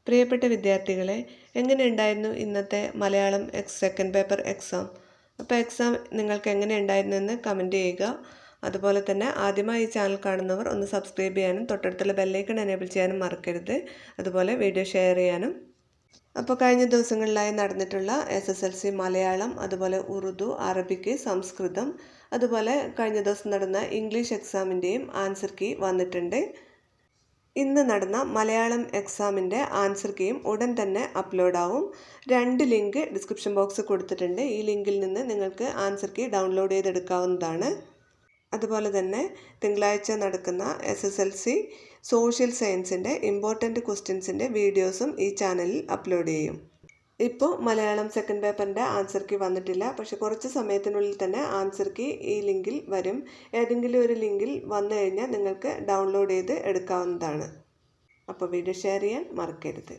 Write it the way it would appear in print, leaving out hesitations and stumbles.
പ്രിയപ്പെട്ട വിദ്യാർത്ഥികളെ, എങ്ങനെയുണ്ടായിരുന്നു ഇന്നത്തെ മലയാളം സെക്കൻഡ് പേപ്പർ എക്സാം? അപ്പോൾ എക്സാം നിങ്ങൾക്ക് എങ്ങനെയുണ്ടായിരുന്നു എന്ന് കമൻറ്റ് ചെയ്യുക. അതുപോലെ തന്നെ ആദ്യമായി ഈ ചാനൽ കാണുന്നവർ ഒന്ന് സബ്സ്ക്രൈബ് ചെയ്യാനും തൊട്ടടുത്തുള്ള ബെല്ലൈക്കൺ എനേബിൾ ചെയ്യാനും മറക്കരുത്. അതുപോലെ വീഡിയോ ഷെയർ ചെയ്യാനും. അപ്പോൾ കഴിഞ്ഞ ദിവസങ്ങളിലായി നടന്നിട്ടുള്ള SSLC മലയാളം, അതുപോലെ ഉറുദു, അറബിക്ക്, സംസ്കൃതം, അതുപോലെ കഴിഞ്ഞ ദിവസം നടന്ന ഇംഗ്ലീഷ് എക്സാമിൻ്റെയും ആൻസർ കീ വന്നിട്ടുണ്ട്. ഇന്ന് നടന്ന മലയാളം എക്സാമിൻ്റെ ആൻസർ കീയും ഉടൻ തന്നെ അപ്ലോഡ് ആവും. 2 ലിങ്ക് ഡിസ്ക്രിപ്ഷൻ ബോക്സ് കൊടുത്തിട്ടുണ്ട്. ഈ ലിങ്കിൽ നിന്ന് നിങ്ങൾക്ക് ആൻസർ കീ ഡൗൺലോഡ് ചെയ്തെടുക്കാവുന്നതാണ്. അതുപോലെ തന്നെ തിങ്കളാഴ്ച നടക്കുന്ന SSLC സോഷ്യൽ സയൻസിൻ്റെ ഇമ്പോർട്ടൻറ്റ് ക്വസ്റ്റ്യൻസിൻ്റെ വീഡിയോസും ഈ ചാനലിൽ അപ്ലോഡ് ചെയ്യും. ഇപ്പോൾ മലയാളം സെക്കൻഡ് പേപ്പറിൻ്റെ ആൻസർ കീ വന്നിട്ടില്ല, പക്ഷെ കുറച്ച് സമയത്തിനുള്ളിൽ തന്നെ ആൻസർ കീ ഈ ലിങ്കിൽ വരും. ഏതെങ്കിലും ഒരു ലിങ്കിൽ വന്നു കഴിഞ്ഞാൽ നിങ്ങൾക്ക് ഡൗൺലോഡ് ചെയ്ത് എടുക്കാവുന്നതാണ്. അപ്പോൾ വീഡിയോ ഷെയർ ചെയ്യാൻ മറക്കരുത്.